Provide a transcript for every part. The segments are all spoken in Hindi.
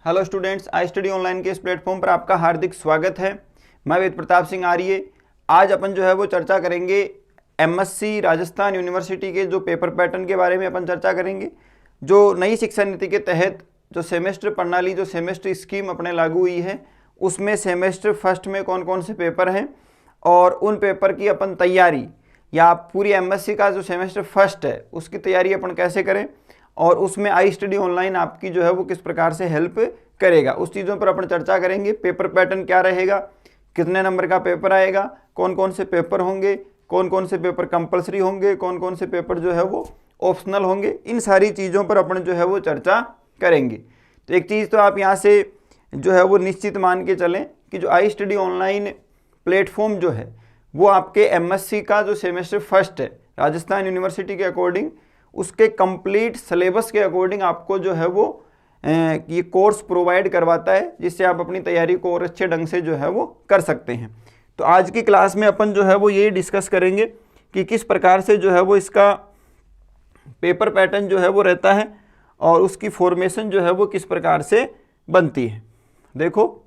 हेलो स्टूडेंट्स, आई स्टडी ऑनलाइन के इस प्लेटफॉर्म पर आपका हार्दिक स्वागत है। मैं वेद प्रताप सिंह आर्य। आज अपन जो है वो चर्चा करेंगे एमएससी राजस्थान यूनिवर्सिटी के जो पेपर पैटर्न के बारे में अपन चर्चा करेंगे। जो नई शिक्षा नीति के तहत जो सेमेस्टर प्रणाली, जो सेमेस्टर स्कीम अपने लागू हुई है, उसमें सेमेस्टर फर्स्ट में कौन कौन से पेपर हैं और उन पेपर की अपन तैयारी या पूरी एमएससी का जो सेमेस्टर फर्स्ट है उसकी तैयारी अपन कैसे करें और उसमें आई स्टडी ऑनलाइन आपकी जो है वो किस प्रकार से हेल्प करेगा, उस चीज़ों पर अपन चर्चा करेंगे। पेपर पैटर्न क्या रहेगा, कितने नंबर का पेपर आएगा, कौन कौन से पेपर होंगे, कौन कौन से पेपर कंपलसरी होंगे, कौन कौन से पेपर जो है वो ऑप्शनल होंगे, इन सारी चीज़ों पर अपन जो है वो चर्चा करेंगे। तो एक चीज़ तो आप यहाँ से जो है वो निश्चित मान के चलें कि जो आई स्टडी ऑनलाइन प्लेटफॉर्म जो है वो आपके एमएससी का जो सेमेस्टर फर्स्ट है राजस्थान यूनिवर्सिटी के अकॉर्डिंग, उसके कंप्लीट सिलेबस के अकॉर्डिंग आपको जो है वो ये कोर्स प्रोवाइड करवाता है, जिससे आप अपनी तैयारी को और अच्छे ढंग से जो है वो कर सकते हैं। तो आज की क्लास में अपन जो है वो ये डिस्कस करेंगे कि किस प्रकार से जो है वो इसका पेपर पैटर्न जो है वो रहता है और उसकी फॉर्मेशन जो है वो किस प्रकार से बनती है। देखो,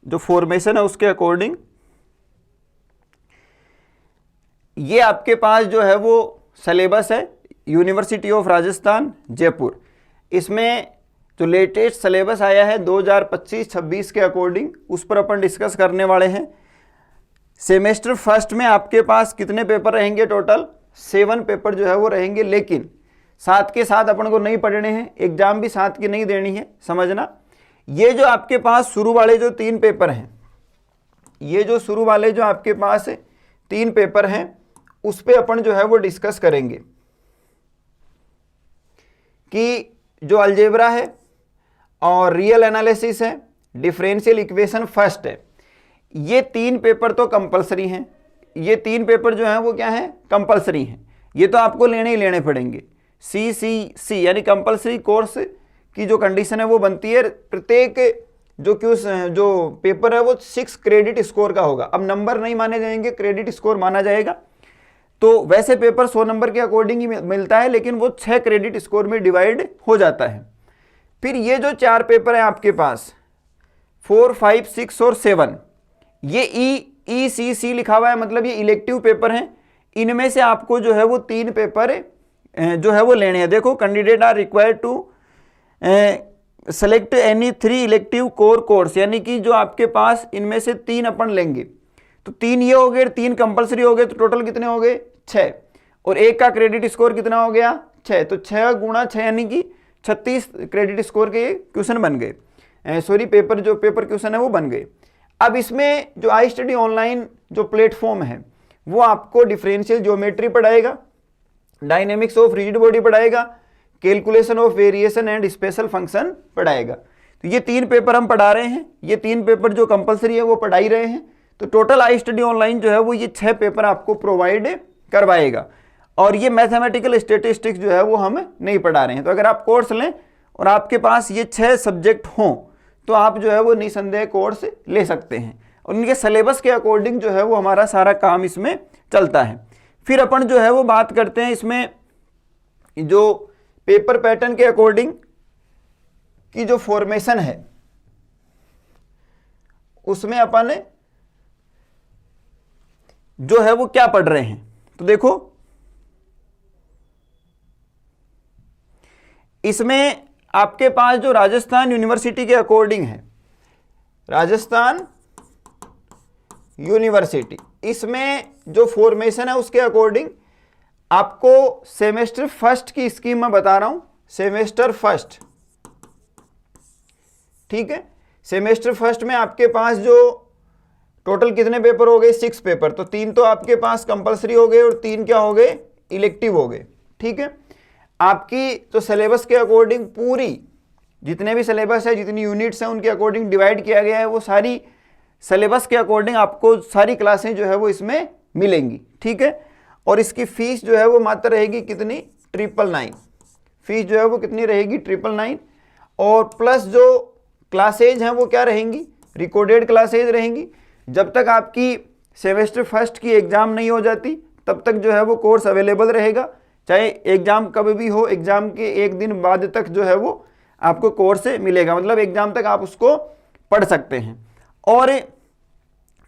जो फॉर्मेशन है उसके अकॉर्डिंग ये आपके पास जो है वो सिलेबस है यूनिवर्सिटी ऑफ राजस्थान जयपुर। इसमें जो लेटेस्ट सिलेबस आया है 2025-26 के अकॉर्डिंग, उस पर अपन डिस्कस करने वाले हैं। सेमेस्टर फर्स्ट में आपके पास कितने पेपर रहेंगे? टोटल 7 पेपर जो है वो रहेंगे, लेकिन साथ के साथ अपन को नहीं पढ़ने हैं, एग्जाम भी साथ की नहीं देनी है, समझना। ये जो आपके पास शुरू वाले जो 3 पेपर हैं, ये जो शुरू वाले जो आपके पास 3 पेपर हैं, उस पे अपन जो है वो डिस्कस करेंगे कि जो अलजेब्रा है और रियल एनालिसिस है, डिफरेंशियल इक्वेशन फर्स्ट है, ये 3 पेपर तो कंपलसरी हैं। ये 3 पेपर जो हैं वो क्या हैं? कंपलसरी हैं। ये तो आपको लेने ही लेने पड़ेंगे। CCC यानी कंपलसरी कोर्स की जो कंडीशन है वो बनती है, प्रत्येक जो पेपर है वो 6 क्रेडिट स्कोर का होगा। अब नंबर नहीं माने जाएंगे, क्रेडिट स्कोर माना जाएगा। तो वैसे पेपर 100 नंबर के अकॉर्डिंग ही मिलता है, लेकिन वो 6 क्रेडिट स्कोर में डिवाइड हो जाता है। फिर ये जो 4 पेपर हैं आपके पास 4, 5, 6 और 7, ये ECC लिखा हुआ है, मतलब ये इलेक्टिव पेपर हैं। इनमें से आपको जो है वो 3 पेपर जो है वो लेने हैं। देखो, candidate are required to select any 3 elective core course, यानी कि जो आपके पास इनमें से 3 अपन लेंगे, तो 3 ये हो गए, 3 कंपलसरी हो गए, तो टोटल कितने हो गए? 6। और एक का क्रेडिट स्कोर कितना हो गया? 6। तो 6 गुणा 6 यानी कि 36 क्रेडिट स्कोर के क्वेश्चन बन गए, सॉरी पेपर क्वेश्चन है वो बन गए। अब इसमें जो आई स्टडी ऑनलाइन जो प्लेटफॉर्म है वो आपको डिफरेंशियल ज्योमेट्री पढ़ाएगा, डायनेमिक्स ऑफ रिजिड बॉडी पढ़ाएगा, calculation of variation and special function पढ़ाएगा। तो ये 3 पेपर हम पढ़ा रहे हैं। ये 3 पेपर जो कंपलसरी है वो पढ़ा ही रहे हैं। तो टोटल आई स्टडी ऑनलाइन जो है वो ये 6 पेपर आपको प्रोवाइड करवाएगा। और ये मैथमेटिकल स्टैटिस्टिक्स जो है वो हम नहीं पढ़ा रहे हैं। तो अगर आप कोर्स लें और आपके पास ये 6 सब्जेक्ट हों तो आप जो है वो निसंदेह कोर्स ले सकते हैं, और इनके सिलेबस के अकॉर्डिंग जो है वो हमारा सारा काम इसमें चलता है। फिर अपन जो है वो बात करते हैं इसमें जो पेपर पैटर्न के अकॉर्डिंग की जो फॉर्मेशन है, उसमें अपन जो है वो क्या पढ़ रहे हैं। तो देखो, इसमें आपके पास जो राजस्थान यूनिवर्सिटी के अकॉर्डिंग है, राजस्थान यूनिवर्सिटी, इसमें जो फॉर्मेशन है उसके अकॉर्डिंग आपको सेमेस्टर फर्स्ट की स्कीम में बता रहा हूं। सेमेस्टर फर्स्ट, ठीक है। सेमेस्टर फर्स्ट में आपके पास जो टोटल कितने पेपर हो गए? 6 पेपर। तो 3 तो आपके पास कंपलसरी हो गए और 3 क्या हो गए? इलेक्टिव हो गए, ठीक है। आपकी तो सिलेबस के अकॉर्डिंग पूरी जितने भी सिलेबस है, जितनी यूनिट्स हैं, उनके अकॉर्डिंग डिवाइड किया गया है। वो सारी सिलेबस के अकॉर्डिंग आपको सारी क्लासें जो है वो इसमें मिलेंगी, ठीक है। और इसकी फीस जो है वो मात्र रहेगी कितनी? 999। फीस जो है वो कितनी रहेगी? 999। और प्लस जो क्लासेज हैं वो क्या रहेंगी? रिकॉर्डेड क्लासेज रहेंगी। जब तक आपकी सेमेस्टर फर्स्ट की एग्जाम नहीं हो जाती तब तक जो है वो कोर्स अवेलेबल रहेगा, चाहे एग्जाम कभी भी हो, एग्जाम के एक दिन बाद तक जो है वो आपको कोर्स मिलेगा, मतलब एग्जाम तक आप उसको पढ़ सकते हैं। और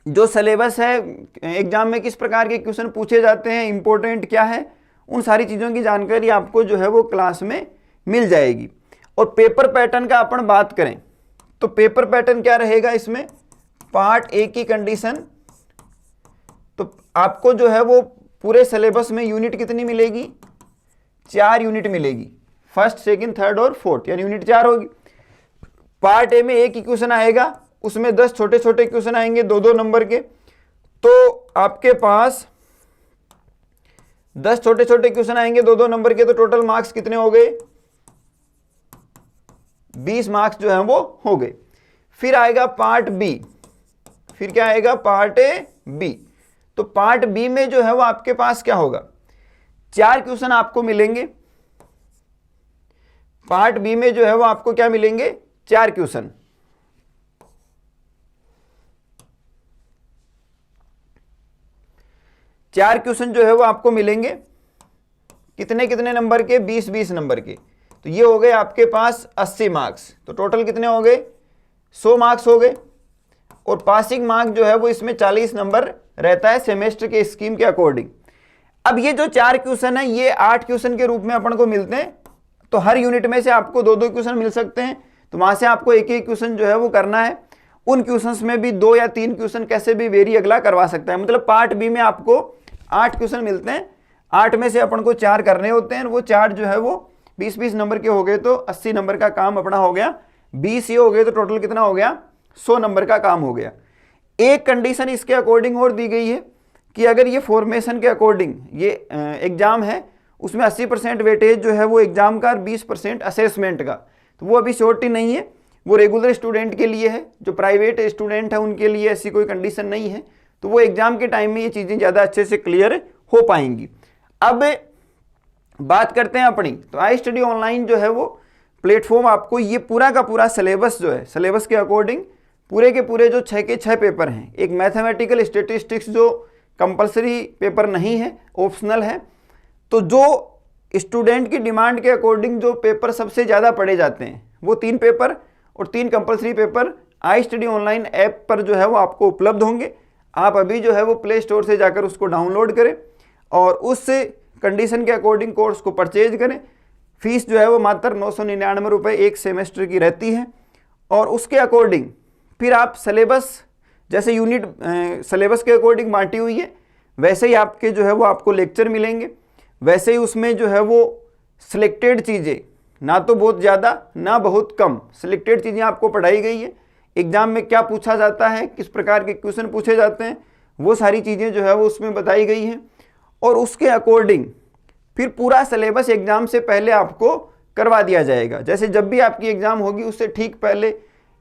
जो सिलेबस है, एग्जाम में किस प्रकार के क्वेश्चन पूछे जाते हैं, इंपॉर्टेंट क्या है, उन सारी चीज़ों की जानकारी आपको जो है वो क्लास में मिल जाएगी। और पेपर पैटर्न का अपन बात करें तो पेपर पैटर्न क्या रहेगा, इसमें पार्ट ए की कंडीशन, तो आपको जो है वो पूरे सिलेबस में यूनिट कितनी मिलेगी, 4 यूनिट मिलेगी, फर्स्ट सेकंड थर्ड और फोर्थ, यानी यूनिट 4 होगी। पार्ट ए में एक ही क्वेश्चन आएगा, उसमें 10 छोटे छोटे क्वेश्चन आएंगे 2-2 नंबर के, तो आपके पास 10 छोटे छोटे क्वेश्चन आएंगे 2-2 नंबर के, तो टोटल मार्क्स कितने हो गए, 20 मार्क्स जो है वो हो गए। फिर आएगा पार्ट बी, फिर क्या आएगा, पार्ट ए बी। तो पार्ट बी में जो है वो आपके पास क्या होगा, 4 क्वेश्चन आपको मिलेंगे। पार्ट बी में जो है वो आपको क्या मिलेंगे, 4 क्वेश्चन। चार क्वेश्चन जो है वो आपको मिलेंगे, कितने कितने नंबर के, 20-20 नंबर के। तो ये हो गए आपके पास 80 मार्क्स, तो टोटल कितने हो गए, 100 मार्क्स हो गए। और पासिंग मार्क जो है वो इसमें 40 नंबर रहता है सेमेस्टर के स्कीम के अकॉर्डिंग। अब ये जो 4 क्वेश्चन है ये 8 क्वेश्चन के रूप में अपन को मिलते हैं, तो हर यूनिट में से आपको 2-2 क्वेश्चन मिल सकते हैं, तो वहां से आपको एक एक क्वेश्चन जो है वो करना है। उन क्वेश्चंस में भी 2 या 3 क्वेश्चन कैसे भी वेरी अगला करवा सकता है, मतलब पार्ट बी में आपको 8 क्वेश्चन मिलते हैं, 8 में से अपन को 4 करने होते हैं, वो 4 जो है वो 20-20 नंबर के हो गए, तो 80 नंबर का काम अपना हो गया। 20 ये हो गए तो टोटल कितना हो गया, 100 नंबर का काम हो गया। एक कंडीशन इसके अकॉर्डिंग और दी गई है कि अगर ये फॉर्मेशन के अकॉर्डिंग ये एग्जाम है, उसमें 80% वेटेज जो है वो एग्जाम का, 20% असेसमेंट का, तो वो अभी श्योरिटी नहीं है, वो रेगुलर स्टूडेंट के लिए है। जो प्राइवेट स्टूडेंट है उनके लिए ऐसी कोई कंडीशन नहीं है, तो वो एग्जाम के टाइम में ये चीज़ें ज़्यादा अच्छे से क्लियर हो पाएंगी। अब बात करते हैं अपनी, तो आई स्टडी ऑनलाइन जो है वो प्लेटफॉर्म आपको ये पूरा का पूरा सिलेबस जो है, सिलेबस के अकॉर्डिंग पूरे के पूरे जो 6 के 6 पेपर हैं, एक मैथमेटिकल स्टेटिस्टिक्स जो कंपलसरी पेपर नहीं है, ऑप्शनल है, तो जो स्टूडेंट की डिमांड के अकॉर्डिंग जो पेपर सबसे ज़्यादा पढ़े जाते हैं वो 3 पेपर और 3 कंपलसरी पेपर आई स्टडी ऑनलाइन ऐप पर जो है वो आपको उपलब्ध होंगे। आप अभी जो है वो प्ले स्टोर से जाकर उसको डाउनलोड करें और उस कंडीशन के अकॉर्डिंग कोर्स को परचेज करें। फीस जो है वो मात्र 999 रुपये एक सेमेस्टर की रहती है, और उसके अकॉर्डिंग फिर आप सिलेबस, जैसे यूनिट सिलेबस के अकॉर्डिंग बांटी हुई है, वैसे ही आपके जो है वो आपको लेक्चर मिलेंगे, वैसे ही उसमें जो है वो सिलेक्टेड चीज़ें, ना तो बहुत ज़्यादा ना बहुत कम, सिलेक्टेड चीज़ें आपको पढ़ाई गई है। एग्जाम में क्या पूछा जाता है, किस प्रकार के क्वेश्चन पूछे जाते हैं, वो सारी चीज़ें जो है वो उसमें बताई गई हैं, और उसके अकॉर्डिंग फिर पूरा सिलेबस एग्जाम से पहले आपको करवा दिया जाएगा। जैसे जब भी आपकी एग्जाम होगी उससे ठीक पहले,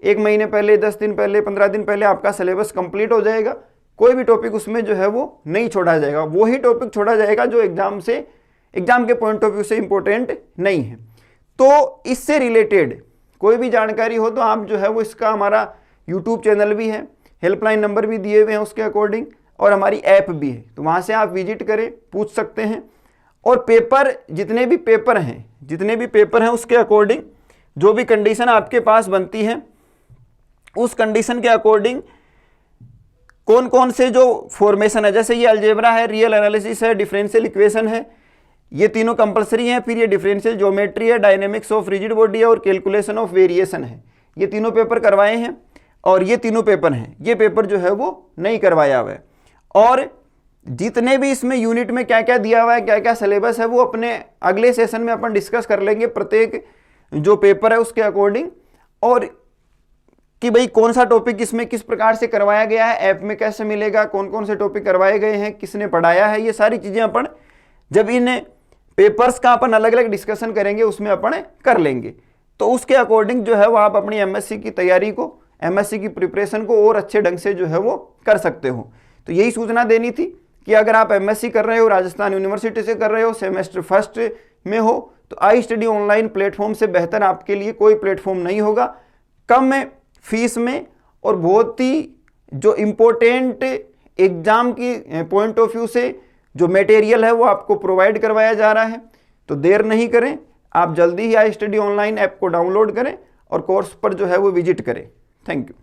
1 महीने पहले, 10 दिन पहले, 15 दिन पहले आपका सिलेबस कंप्लीट हो जाएगा। कोई भी टॉपिक उसमें जो है वो नहीं छोड़ा जाएगा, वही टॉपिक छोड़ा जाएगा जो एग्जाम के पॉइंट ऑफ व्यू से इंपॉर्टेंट नहीं है। तो इससे रिलेटेड कोई भी जानकारी हो तो आप जो है वो इसका हमारा यूट्यूब चैनल भी है, हेल्पलाइन नंबर भी दिए हुए हैं उसके अकॉर्डिंग, और हमारी ऐप भी है, तो वहाँ से आप विजिट करें, पूछ सकते हैं। और पेपर, जितने भी पेपर हैं उसके अकॉर्डिंग जो भी कंडीशन आपके पास बनती है, उस कंडीशन के अकॉर्डिंग कौन कौन से जो फॉर्मेशन है, जैसे ये अलजेब्रा है, रियल एनालिसिस है, डिफरेंशियल इक्वेशन है, ये तीनों कंपलसरी हैं। फिर ये डिफरेंशियल ज्योमेट्री है, डायनेमिक्स ऑफ रिजिड बॉडी है, और कैलकुलेशन ऑफ वेरिएशन है। ये तीनों पेपर करवाए हैं, और ये तीनों पेपर हैं, ये पेपर जो है वो नहीं करवाया हुआ है। और जितने भी इसमें यूनिट में क्या क्या दिया हुआ है, क्या क्या सिलेबस है, वो अपने अगले सेशन में अपन डिस्कस कर लेंगे, प्रत्येक जो पेपर है उसके अकॉर्डिंग, और कि भाई कौन सा टॉपिक इसमें किस प्रकार से करवाया गया है, ऐप में कैसे मिलेगा, कौन कौन से टॉपिक करवाए गए हैं, किसने पढ़ाया है, ये सारी चीज़ें अपन जब इन पेपर्स का अपन अलग अलग डिस्कशन करेंगे उसमें अपन कर लेंगे। तो उसके अकॉर्डिंग जो है वो आप अपनी एमएससी की तैयारी को, एमएससी की प्रिपरेशन को और अच्छे ढंग से जो है वो कर सकते हो। तो यही सूचना देनी थी कि अगर आप एमएससी कर रहे हो, राजस्थान यूनिवर्सिटी से कर रहे हो, सेमेस्टर फर्स्ट में हो, तो आई स्टडी ऑनलाइन प्लेटफॉर्म से बेहतर आपके लिए कोई प्लेटफॉर्म नहीं होगा। कम फीस में और बहुत ही जो इम्पोर्टेंट एग्जाम की पॉइंट ऑफ व्यू से जो मटेरियल है वो आपको प्रोवाइड करवाया जा रहा है। तो देर नहीं करें, आप जल्दी ही आई स्टडी ऑनलाइन ऐप को डाउनलोड करें और कोर्स पर जो है वो विजिट करें। Thank you.